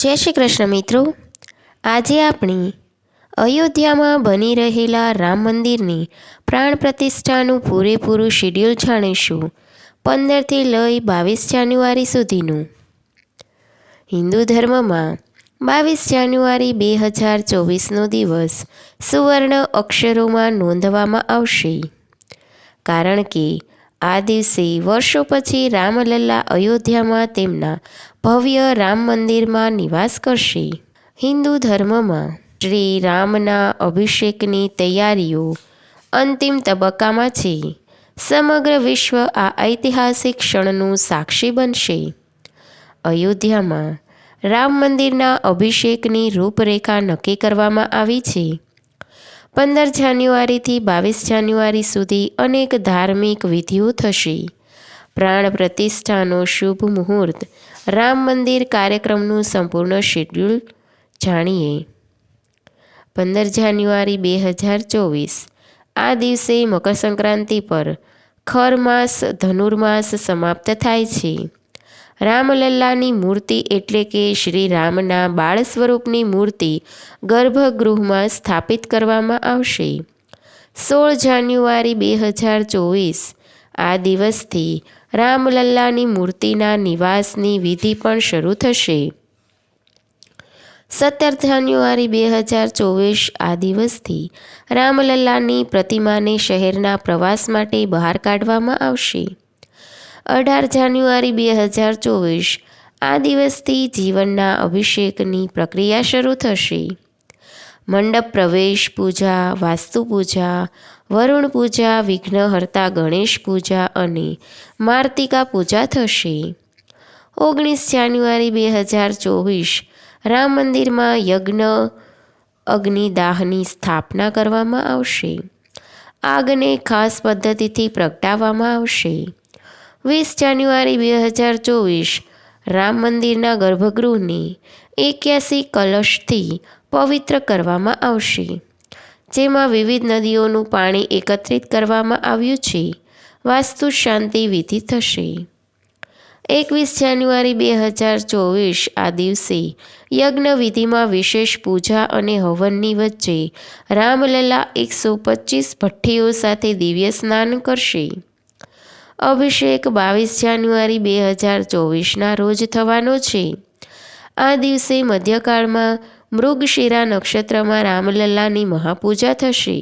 જય શ્રી કૃષ્ણ મિત્રો. આજે આપણે અયોધ્યામાં બની રહેલા રામ મંદિરની પ્રાણ પ્રતિષ્ઠાનું પૂરેપૂરું શેડ્યુલ જાણીશું. 15થી લઈ 22 જાન્યુઆરી સુધીનું. હિન્દુ ધર્મમાં 22 જાન્યુઆરી 2024નો દિવસ સુવર્ણ અક્ષરોમાં નોંધવામાં આવશે, કારણ કે આ દિવસે વર્ષો પછી રામલલ્લા અયોધ્યામાં તેમના ભવ્ય રામ મંદિરમાં નિવાસ કરશે. હિન્દુ ધર્મમાં શ્રી રામના અભિષેકની તૈયારીઓ અંતિમ તબક્કામાં છે. સમગ્ર વિશ્વ આ ઐતિહાસિક ક્ષણનું સાક્ષી બનશે. અયોધ્યામાં રામ મંદિરના અભિષેકની રૂપરેખા નક્કી કરવામાં આવી છે. 15 જાન્યુઆરીથી 22 જાન્યુઆરી સુધી અનેક ધાર્મિક વિધિઓ થશે. પ્રાણ પ્રતિષ્ઠાનો શુભ મુહૂર્ત, રામ મંદિર કાર્યક્રમનું સંપૂર્ણ શેડ્યુલ જાણીએ. 15 જાન્યુઆરી 2024. આ દિવસે મકર સંક્રાંતિ પર ખર માસ ધનુર્માસ સમાપ્ત થાય છે. રામલલ્લાની મૂર્તિ એટલે કે શ્રી રામના બાળ સ્વરૂપની મૂર્તિ ગર્ભગૃહમાં સ્થાપિત કરવામાં આવશે. 16 જાન્યુઆરી 2024. આ દિવસથી રામલલ્લાની મૂર્તિના નિવાસની વિધિ પણ શરૂ થશે. 17 જાન્યુઆરી 2024. આ દિવસથી રામલલ્લાની પ્રતિમાને શહેરના પ્રવાસ માટે બહાર કાઢવામાં આવશે. 18 જાન્યુઆરી 2024. આ દિવસથી જીવનના અભિષેકની પ્રક્રિયા શરૂ થશે. મંડપ પ્રવેશ પૂજા, વાસ્તુ પૂજા, વરુણ પૂજા, વિઘ્નહર્તા ગણેશ પૂજા અને માર્તિકા પૂજા થશે. 19 જાન્યુઆરી 2024. રામ મંદિરમાં યજ્ઞ અગ્નિદાહની સ્થાપના કરવામાં આવશે. આગને ખાસ પદ્ધતિથી પ્રગટાવવામાં આવશે. 20 જાન્યુઆરી 2024. રામ મંદિરના ગર્ભગૃહને 81 કલશથી પવિત્ર કરવામાં આવશે, જેમાં વિવિધ નદીઓનું પાણી એકત્રિત કરવામાં આવ્યું છે. વાસ્તુ શાંતિ વિધિ થશે. 21 જાન્યુઆરી 2024. આ દિવસે યજ્ઞ વિધિમાં વિશેષ પૂજા અને હવનની વચ્ચે રામલલ્લા 125 ભઠ્ઠીઓ સાથે દિવ્ય સ્નાન કરશે. અભિષેક 22 જાન્યુઆરી 2024ના રોજ થવાનો છે. આ દિવસે મધ્યકાળમાં મૃગશિરા નક્ષત્રમાં રામલલ્લાની મહાપૂજા થશે.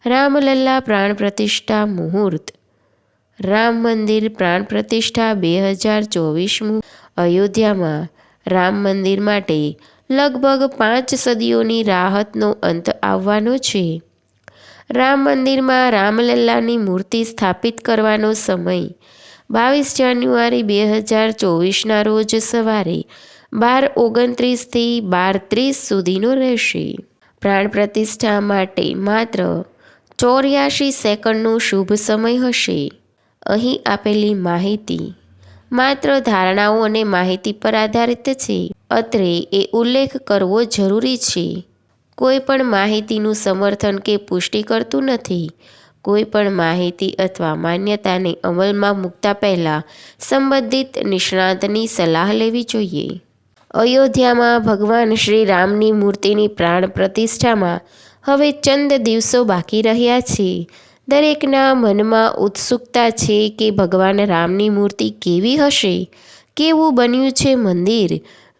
રામલલ્લા પ્રાણ પ્રતિષ્ઠા મુહૂર્ત. રામ મંદિર પ્રાણ પ્રતિષ્ઠા 2024. અયોધ્યામાં રામ મંદિર માટે લગભગ 5 સદીઓની રાહતનો અંત આવવાનો છે. રામ મંદિરમાં રામલલ્લાની મૂર્તિ સ્થાપિત કરવાનો સમય 22 જાન્યુઆરી 2024ના રોજ સવારે 12:29થી 12:30 સુધીનો રહેશે. પ્રાણ પ્રતિષ્ઠા માટે માત્ર 84 સેકન્ડનો શુભ સમય હશે. અહીં આપેલી માહિતી માત્ર ધારણાઓ અને માહિતી પર આધારિત છે. અત્રે એ ઉલ્લેખ કરવો જરૂરી છે, કોઈ પણ માહિતીનું સમર્થન કે પુષ્ટિ કરતું નથી. કોઈ પણ માહિતી અથવા માન્યતાને અમલમાં મૂકતા પહેલાં સંબંધિત નિષ્ણાતની સલાહ લેવી જોઈએ. અયોધ્યામાં ભગવાન શ્રી રામની મૂર્તિની પ્રાણ પ્રતિષ્ઠામાં હવે ચંદ દિવસો બાકી રહ્યા છે. દરેકના મનમાં ઉત્સુકતા છે કે ભગવાન રામની મૂર્તિ કેવી હશે, કેવું બન્યું છે મંદિર,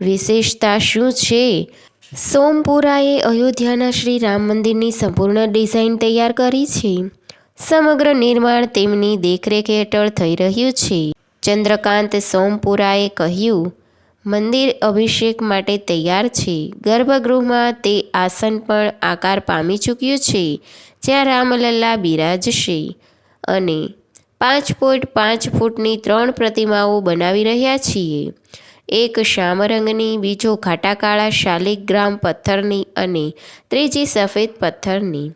વિશેષતા શું છે. સોમપુરાએ અયોધ્યાના શ્રી રામ મંદિરની સંપૂર્ણ ડિઝાઇન તૈયાર કરી છે. સમગ્ર નિર્માણ તેમની દેખરેખ હેઠળ થઈ રહ્યું છે. ચંદ્રકાંત સોમપુરાએ કહ્યું, મંદિર અભિષેક માટે તૈયાર છે. ગર્ભગૃહમાં તે આસન પણ આકાર પામી ચૂક્યું છે જ્યાં રામલલ્લા બિરાજશે અને 5.5 ફૂટની 3 પ્રતિમાઓ બનાવી રહ્યા છીએ. એક શ્યામ રંગની, બીજો ઘાટા કાળા શાલિગ્રામ પથ્થરની અને ત્રીજી સફેદ પથ્થરની.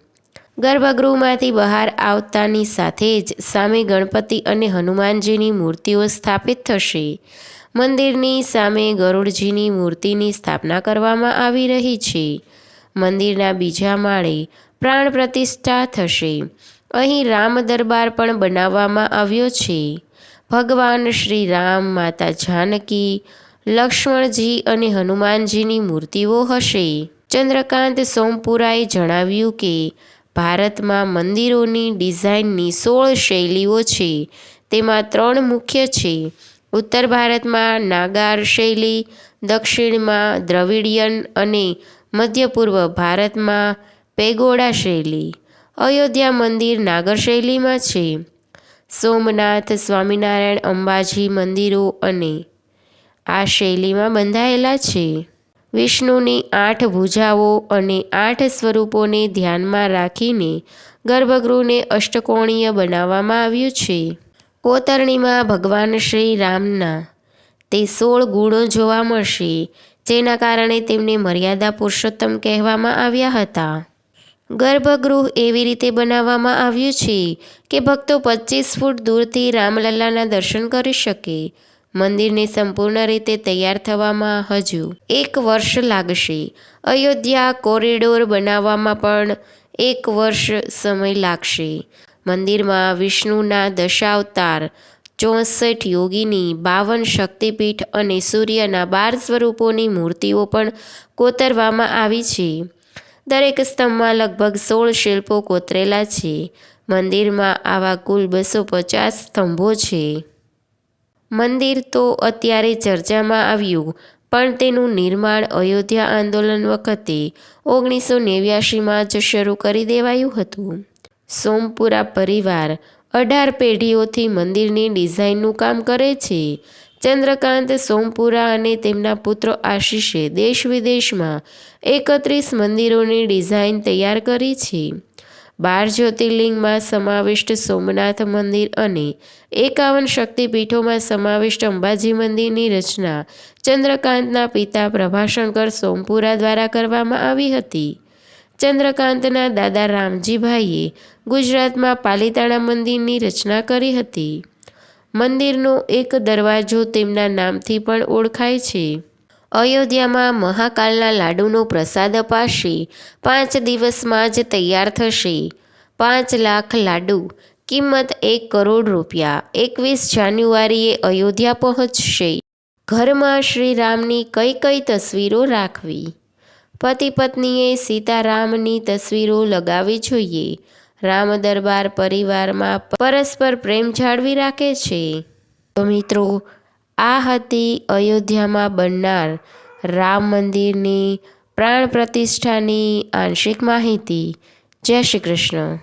ગર્ભગૃહમાંથી બહાર આવતાની સાથે જ સામે ગણપતિ અને હનુમાનજીની મૂર્તિઓ સ્થાપિત થશે. મંદિરની સામે ગરુડજીની મૂર્તિની સ્થાપના કરવામાં આવી રહી છે. મંદિરના બીજા માળે પ્રાણ પ્રતિષ્ઠા થશે. અહીં રામ દરબાર પણ બનાવવામાં આવ્યો છે. ભગવાન શ્રી રામ, માતા જાનકી, લક્ષ્મણજી અને હનુમાનજીની મૂર્તિઓ હશે. ચંદ્રકાંત સોમપુરાએ જણાવ્યું કે ભારતમાં મંદિરોની ડિઝાઇનની 16 શૈલીઓ છે. તેમાં 3 મુખ્ય છે. ઉત્તર ભારતમાં નાગાર શૈલી, દક્ષિણમાં દ્રવિડિયન અને મધ્ય પૂર્વ ભારતમાં પેગોડા શૈલી. અયોધ્યા મંદિર નાગર શૈલીમાં છે. સોમનાથ, સ્વામિનારાયણ, અંબાજી મંદિરો અને આ શૈલીમાં બંધાયેલા છે. વિષ્ણુની 8 ભુજાઓ અને 8 સ્વરૂપોને ધ્યાનમાં રાખીને ગર્ભગૃહને અષ્ટકોણીય બનાવવામાં આવ્યું છે. કોતરણીમાં ભગવાન શ્રી રામના તે 16 ગુણો જોવા મળશે, જેના કારણે તેમને મર્યાદા પુરુષોત્તમ કહેવામાં આવ્યા હતા. ગર્ભગૃહ એવી રીતે બનાવવામાં આવ્યું છે કે ભક્તો 25 ફૂટ દૂરથી રામલલ્લાના દર્શન કરી શકે. મંદિરને સંપૂર્ણ રીતે તૈયાર થવામાં હજુ 1 વર્ષ લાગશે. અયોધ્યા કોરિડોર બનાવવામાં પણ 1 વર્ષ સમય લાગશે. મંદિરમાં વિષ્ણુના દશાવતાર, 64 યોગીની, 52 શક્તિપીઠ અને સૂર્યના 12 સ્વરૂપોની મૂર્તિઓ પણ કોતરવામાં આવી છે. દરેક સ્તંભમાં લગભગ 16 શિલ્પો કોતરેલા છે. મંદિરમાં આવા કુલ 250 સ્તંભો છે. મંદિર તો અત્યારે ચર્ચામાં આવ્યું, પણ તેનું નિર્માણ અયોધ્યા આંદોલન વખતે 1989માં જ શરૂ કરી દેવાયું હતું. સોમપુરા પરિવાર 18 પેઢીઓથી મંદિરની ડિઝાઇનનું કામ કરે છે. ચંદ્રકાંત સોમપુરા અને તેમના પુત્ર આશીષે દેશ-વિદેશમાં 31 મંદિરોની ડિઝાઇન તૈયાર કરી છે. 12 જ્યોતિર્લિંગમાં સમાવિષ્ટ સોમનાથ મંદિર અને 51 શક્તિપીઠોમાં સમાવિષ્ટ અંબાજી મંદિરની રચના ચંદ્રકાંતના પિતા પ્રભાશંકર સોમપુરા દ્વારા કરવામાં આવી હતી. ચંદ્રકાંતના દાદા રામજીભાઈએ ગુજરાતમાં પાલિતાણા મંદિરની રચના કરી હતી. મંદિરનો એક દરવાજો તેમના નામથી પણ ઓળખાય છે. અયોધ્યામાં મહાકાલના લાડુનો પ્રસાદ અપાશે. 5 દિવસમાં જ તૈયાર થશે. 5 લાખ લાડુ, કિંમત 1 કરોડ રૂપિયા. 21 જાન્યુઆરીએ અયોધ્યા પહોંચશે. ઘરમાં શ્રીરામની કઈ કઈ તસવીરો રાખવી? પતિ પત્નીએ સીતારામની તસવીરો લગાવવી જોઈએ. રામ દરબાર પરિવારમાં પરસ્પર પ્રેમ જાળવી રાખે છે. તો મિત્રો, આ હતી અયોધ્યામાં બનનાર રામ મંદિરની પ્રાણ પ્રતિષ્ઠાની આંશિક માહિતી. જય શ્રી કૃષ્ણ.